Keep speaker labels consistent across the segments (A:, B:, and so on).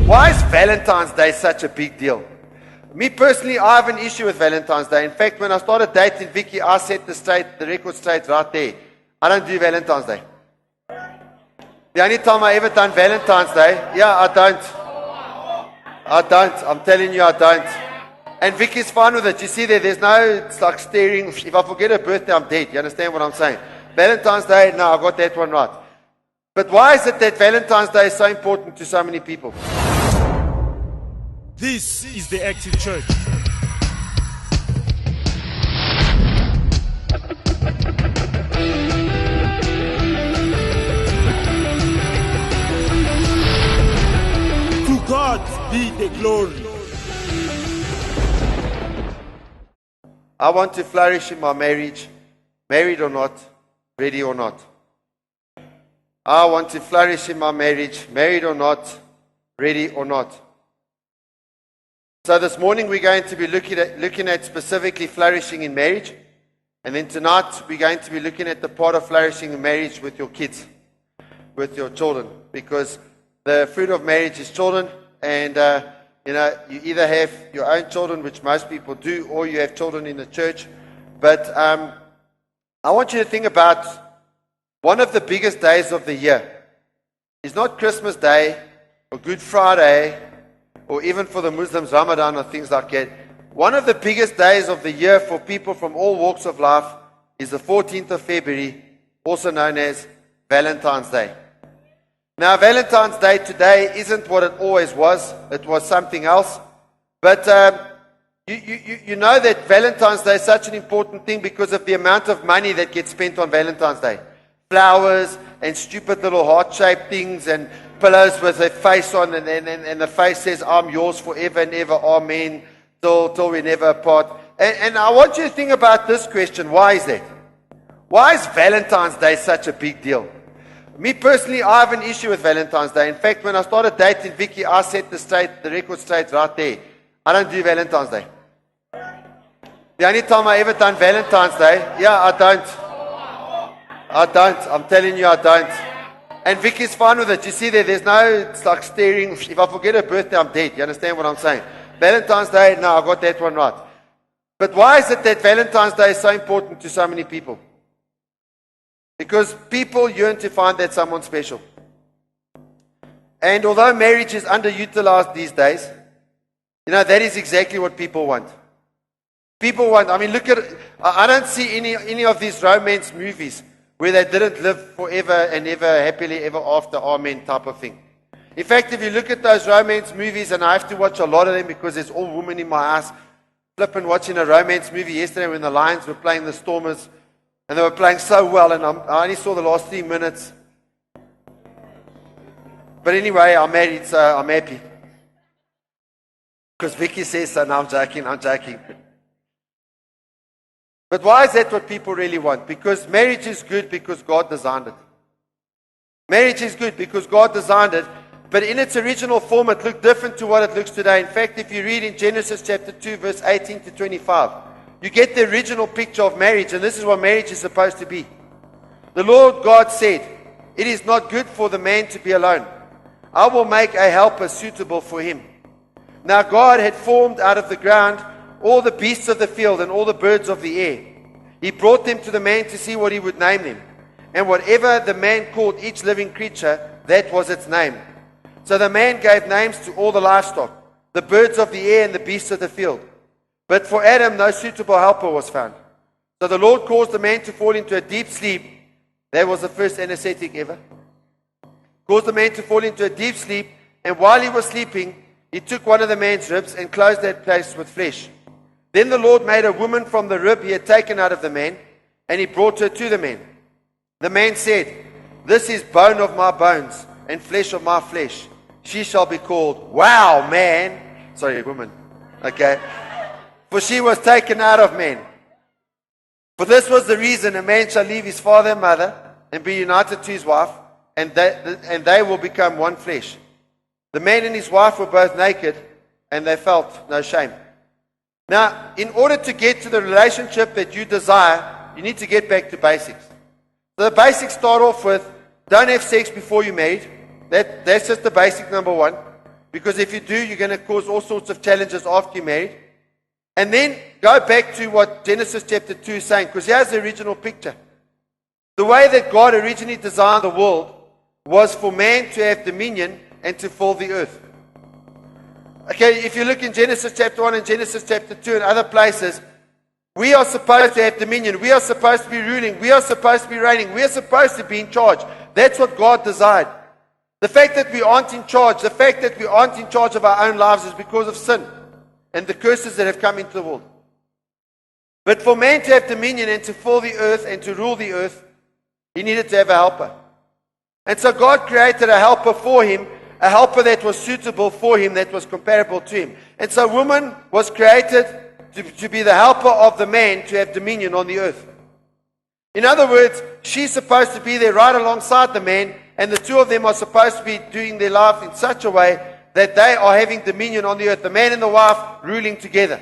A: Why is Valentine's Day such a big deal? Me personally, I have an issue with Valentine's Day. In fact, when I started dating Vicky, I set the record straight right there. I don't do Valentine's Day. The only time I ever done Valentine's Day, I don't. I'm telling you, I don't. And Vicky's fine with it. You see there's no, it's like staring. If I forget her birthday, I'm dead. You understand what I'm saying? Valentine's Day, no, I got that one right. But why is it that Valentine's Day is so important to so many people?
B: This is the Active Church. To God be the glory.
A: I want to flourish in my marriage, married or not, ready or not. I want to flourish in my marriage, married or not, ready or not. So this morning we're going to be looking at specifically flourishing in marriage. And then tonight we're going to be looking at the part of flourishing in marriage with your kids, with your children. Because the fruit of marriage is children. And, you either have your own children, which most people do, or you have children in the church. But I want you to think about one of the biggest days of the year. It's not Christmas Day or Good Friday, or even for the Muslims, Ramadan or things like that. One of the biggest days of the year for people from all walks of life is the 14th of February, also known as Valentine's Day. Now, Valentine's Day today isn't what it always was. It was something else. But you know that Valentine's Day is such an important thing because of the amount of money that gets spent on Valentine's Day. Flowers and stupid little heart-shaped things and pillows with a face on, and the face says, I'm yours forever and ever, amen, till we never apart. And I want you to think about this question. Why is that? Why is Valentine's Day such a big deal? Me personally, I have an issue with Valentine's Day. In fact, when I started dating Vicky, I set the record straight right there. I don't do Valentine's Day. The only time I ever done Valentine's Day, I don't. I'm telling you, I don't. And Vicky's fine with it. You see there's no, it's like staring. If I forget her birthday, I'm dead. You understand what I'm saying? Valentine's Day, no, I got that one right. But why is it that Valentine's Day is so important to so many people? Because people yearn to find that someone special. And although marriage is underutilized these days, that is exactly what people want. People want, look at it. I don't see any of these romance movies where they didn't live forever and ever, happily ever after, amen type of thing. In fact, if you look at those romance movies, and I have to watch a lot of them because there's all women in my house, flipping watching a romance movie yesterday when the Lions were playing the Stormers, and they were playing so well, and I only saw the last 3 minutes. But anyway, I'm married, so I'm happy. Because Vicky says so. No, I'm joking. But why is that what people really want? Because marriage is good because God designed it. Marriage is good because God designed it, but in its original form it looked different to what it looks today. In fact, if you read in Genesis chapter 2, verse 18 to 25, you get the original picture of marriage, and this is what marriage is supposed to be. The Lord God said, "It is not good for the man to be alone. I will make a helper suitable for him." Now God had formed out of the ground all the beasts of the field and all the birds of the air. He brought them to the man to see what he would name them. And whatever the man called each living creature, that was its name. So the man gave names to all the livestock, the birds of the air and the beasts of the field. But for Adam no suitable helper was found. So the Lord caused the man to fall into a deep sleep. That was the first anesthetic ever. Caused the man to fall into a deep sleep, and while he was sleeping, he took one of the man's ribs and closed that place with flesh. Then the Lord made a woman from the rib he had taken out of the man, and he brought her to the man. The man said, "This is bone of my bones and flesh of my flesh. She shall be called woman. Okay. For she was taken out of man. For this was the reason a man shall leave his father and mother and be united to his wife, and they will become one flesh. The man and his wife were both naked, and they felt no shame." Now, in order to get to the relationship that you desire, you need to get back to basics. The basics start off with, don't have sex before you're married. That's just the basic number one. Because if you do, you're going to cause all sorts of challenges after you're married. And then go back to what Genesis chapter 2 is saying, because here's the original picture. The way that God originally designed the world was for man to have dominion and to fill the earth. Okay, if you look in Genesis chapter 1 and Genesis chapter 2 and other places, we are supposed to have dominion. We are supposed to be ruling. We are supposed to be reigning. We are supposed to be in charge. That's what God desired. The fact that we aren't in charge, the fact that we aren't in charge of our own lives is because of sin and the curses that have come into the world. But for man to have dominion and to fill the earth and to rule the earth, he needed to have a helper. And so God created a helper for him, a helper that was suitable for him, that was comparable to him. And so woman was created to be the helper of the man to have dominion on the earth. In other words, she's supposed to be there right alongside the man, and the two of them are supposed to be doing their life in such a way that they are having dominion on the earth, the man and the wife ruling together.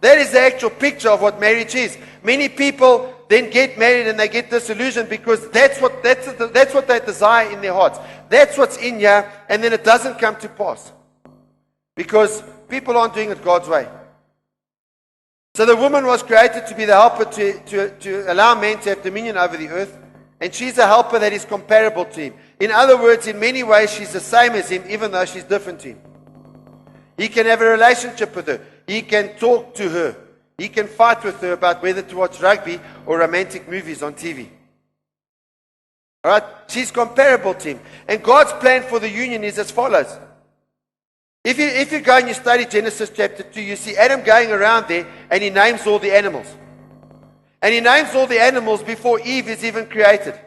A: That is the actual picture of what marriage is. Many people then get married and they get disillusioned because that's what they desire in their hearts. That's what's in here, and then it doesn't come to pass. Because people aren't doing it God's way. So the woman was created to be the helper to allow man to have dominion over the earth. And she's a helper that is comparable to him. In other words, in many ways, she's the same as him, even though she's different to him. He can have a relationship with her. He can talk to her. He can fight with her about whether to watch rugby or romantic movies on TV. All right? She's comparable to him. And God's plan for the union is as follows. If you go and you study Genesis chapter 2, you see Adam going around there and he names all the animals. And he names all the animals before Eve is even created.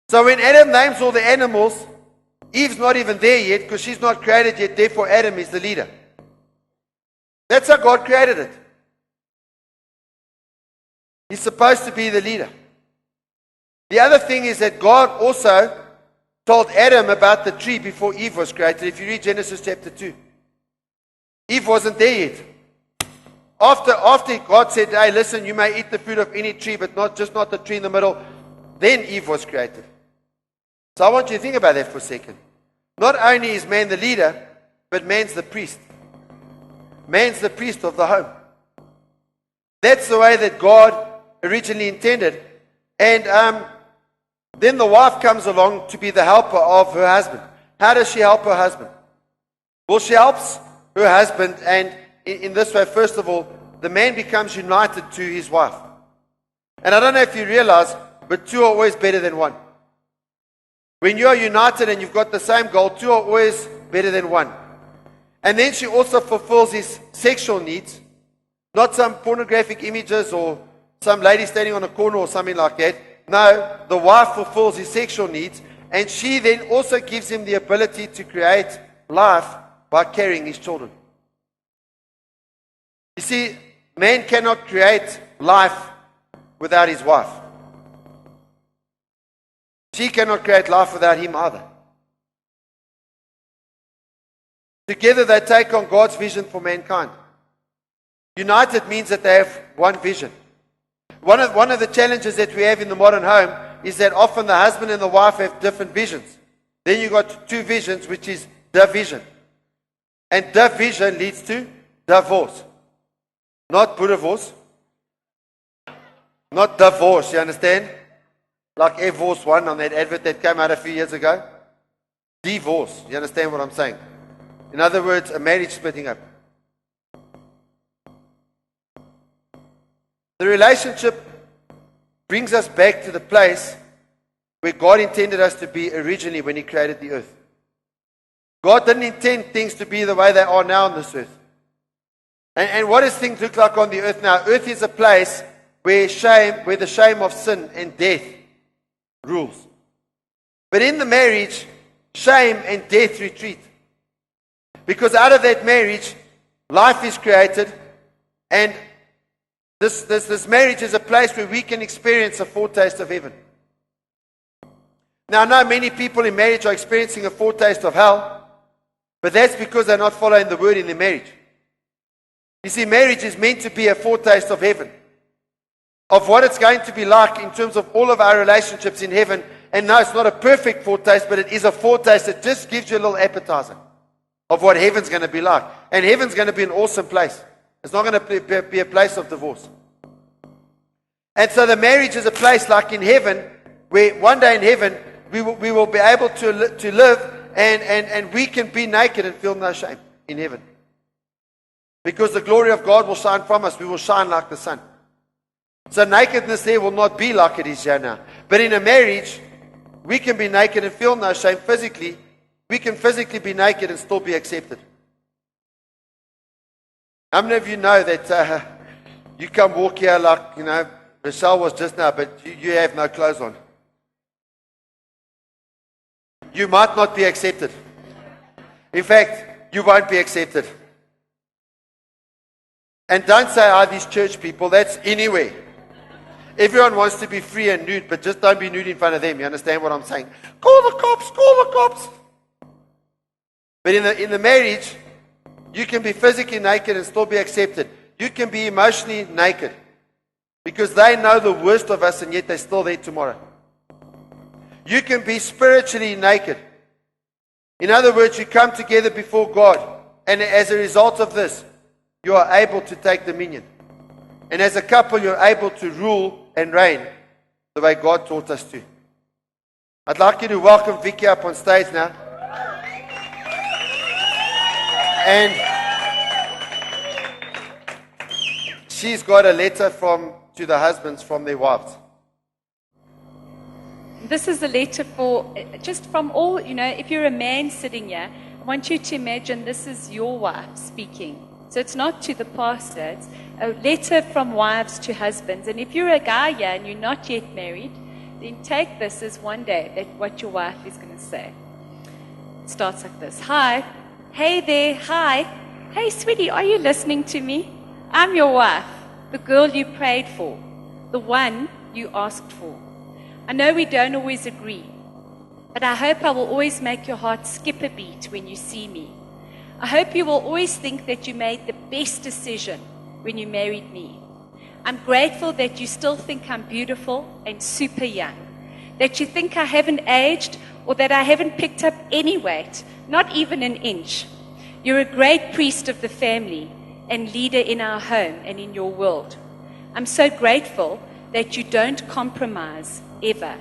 A: So when Adam names all the animals, Eve's not even there yet because she's not created yet. Therefore, Adam is the leader. That's how God created it. He's supposed to be the leader. The other thing is that God also told Adam about the tree before Eve was created. If you read Genesis chapter 2, Eve wasn't there yet. After God said, hey, listen, you may eat the fruit of any tree, but not the tree in the middle, then Eve was created. So I want you to think about that for a second. Not only is man the leader, but man's the priest. Man's the priest of the home. That's the way that God originally intended. And then the wife comes along to be the helper of her husband. How does she help her husband? Well, she helps her husband, and in this way, first of all, the man becomes united to his wife. And I don't know if you realize, but two are always better than one. When you are united and you've got the same goal, two are always better than one. And then she also fulfills his sexual needs, not some pornographic images or some lady standing on a corner or something like that. No, the wife fulfills his sexual needs, and she then also gives him the ability to create life by carrying his children. You see, man cannot create life without his wife. She cannot create life without him either. Together they take on God's vision for mankind. United means that they have one vision. One of the challenges that we have in the modern home is that often the husband and the wife have different visions. Then you've got two visions, which is division. And division leads to divorce. Not divorce. Not divorce, you understand? Like Air Force One on that advert that came out a few years ago. Divorce, you understand what I'm saying? In other words, a marriage splitting up. The relationship brings us back to the place where God intended us to be originally when He created the earth. God didn't intend things to be the way they are now on this earth. And what does things look like on the earth now? Earth is a place where the shame of sin and death rules. But in the marriage, shame and death retreat. Because out of that marriage, life is created, and this marriage is a place where we can experience a foretaste of heaven. Now, I know many people in marriage are experiencing a foretaste of hell, but that's because they're not following the word in their marriage. You see, marriage is meant to be a foretaste of heaven, of what it's going to be like in terms of all of our relationships in heaven. And no, it's not a perfect foretaste, but it is a foretaste. It just gives you a little appetizer of what heaven's going to be like. And heaven's going to be an awesome place. It's not going to be a place of divorce. And so the marriage is a place like in heaven, where one day in heaven, we will be able to live and we can be naked and feel no shame in heaven. Because the glory of God will shine from us. We will shine like the sun. So nakedness there will not be like it is here now. But in a marriage, we can be naked and feel no shame physically. We can physically be naked and still be accepted. How many of you know that you come walk here like, Rochelle was just now, but you have no clothes on? You might not be accepted. In fact, you won't be accepted. And don't say, these church people, that's anywhere. Everyone wants to be free and nude, but just don't be nude in front of them. You understand what I'm saying? Call the cops, call the cops. But in the marriage, you can be physically naked and still be accepted. You can be emotionally naked because they know the worst of us and yet they're still there tomorrow. You can be spiritually naked. In other words, you come together before God, and as a result of this, you are able to take dominion. And as a couple, you're able to rule and reign the way God taught us to. I'd like you to welcome Vicky up on stage now. And she's got a letter to the husbands from their wives.
C: This is a letter just from all, if you're a man sitting here, I want you to imagine this is your wife speaking. So it's not to the pastor, it's a letter from wives to husbands. And if you're a guy here and you're not yet married, then take this as one day what your wife is going to say. It starts like this. Hi. Hey there. Hi. Hey, sweetie, are you listening to me? I'm your wife, the girl you prayed for, the one you asked for. I know we don't always agree, but I hope I will always make your heart skip a beat when you see me. I hope you will always think that you made the best decision when you married me. I'm grateful that you still think I'm beautiful and super young, that you think I haven't aged or that I haven't picked up any weight, not even an inch. You're a great priest of the family and leader in our home and in your world. I'm so grateful that you don't compromise ever.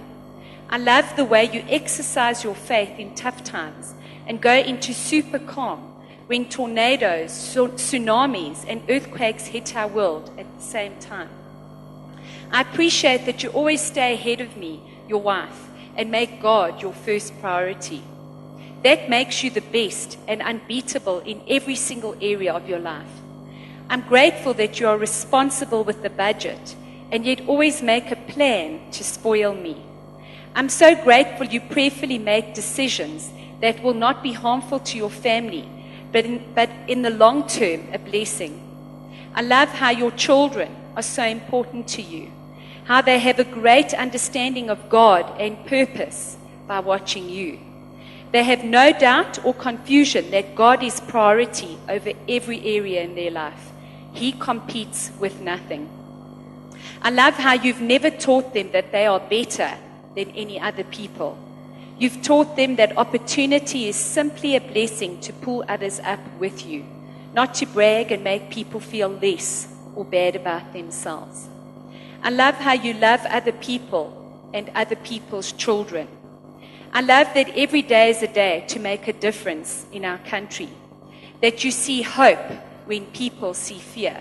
C: I love the way you exercise your faith in tough times and go into super calm when tornadoes, tsunamis, and earthquakes hit our world at the same time. I appreciate that you always stay ahead of me, your wife, and make God your first priority. That makes you the best and unbeatable in every single area of your life. I'm grateful that you are responsible with the budget and yet always make a plan to spoil me. I'm so grateful you prayerfully make decisions that will not be harmful to your family, but in the long term, a blessing. I love how your children are so important to you, how they have a great understanding of God and purpose by watching you. They have no doubt or confusion that God is priority over every area in their life. He competes with nothing. I love how you've never taught them that they are better than any other people. You've taught them that opportunity is simply a blessing to pull others up with you, not to brag and make people feel less or bad about themselves. I love how you love other people and other people's children. I love that every day is a day to make a difference in our country, that you see hope when people see fear,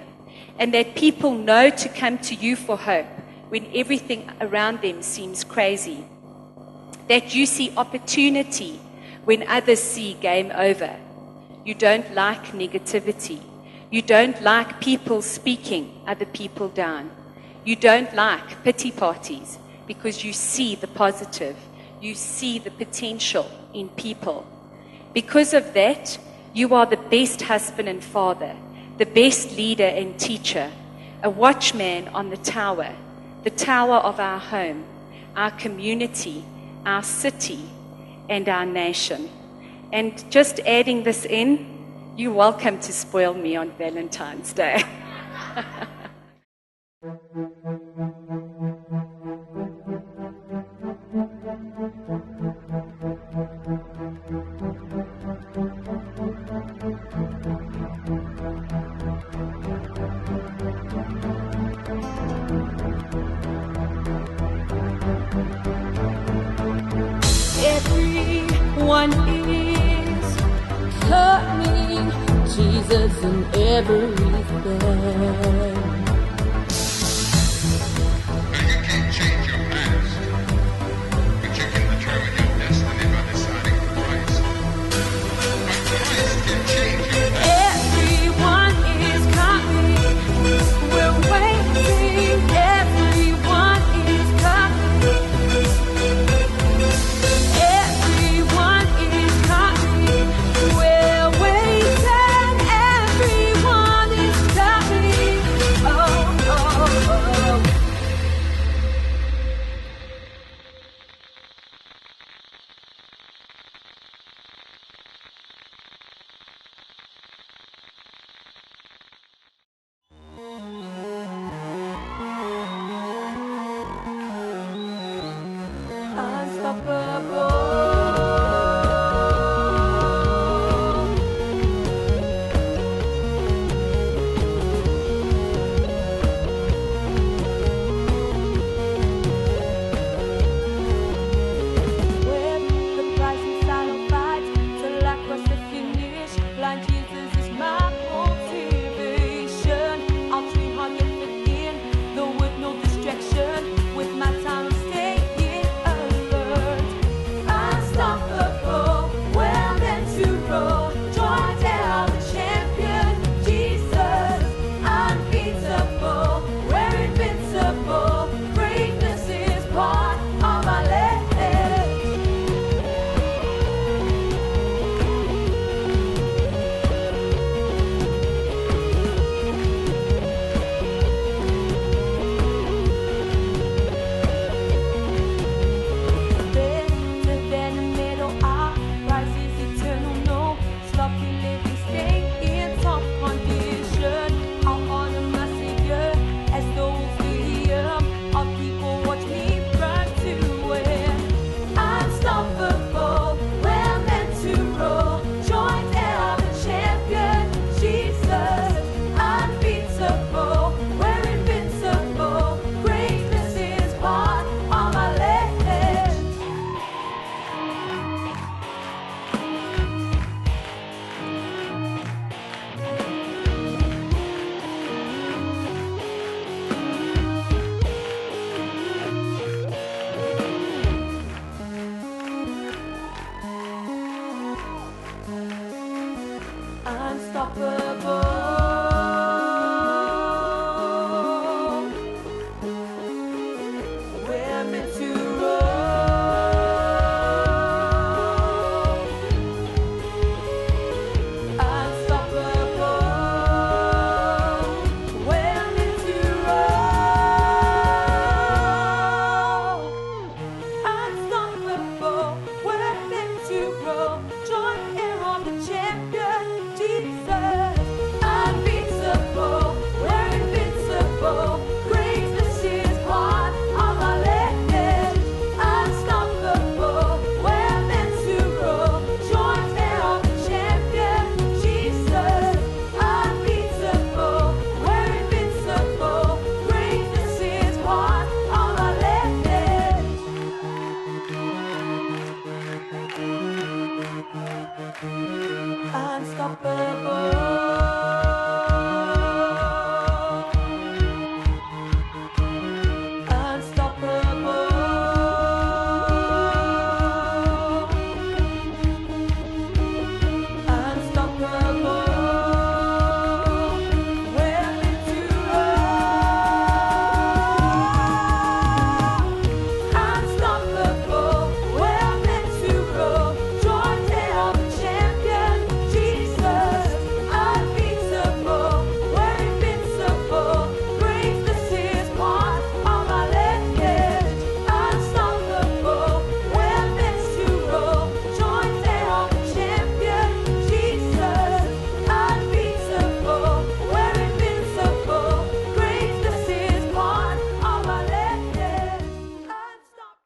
C: and that people know to come to you for hope when everything around them seems crazy, that you see opportunity when others see game over. You don't like negativity. You don't like people speaking other people down. You don't like pity parties because you see the positive. You see the potential in people. Because of that, you are the best husband and father, the best leader and teacher, a watchman on the tower of our home, our community, our city, and our nation. And just adding this in, you're welcome to spoil me on Valentine's Day.
D: one is coming, Jesus in everything.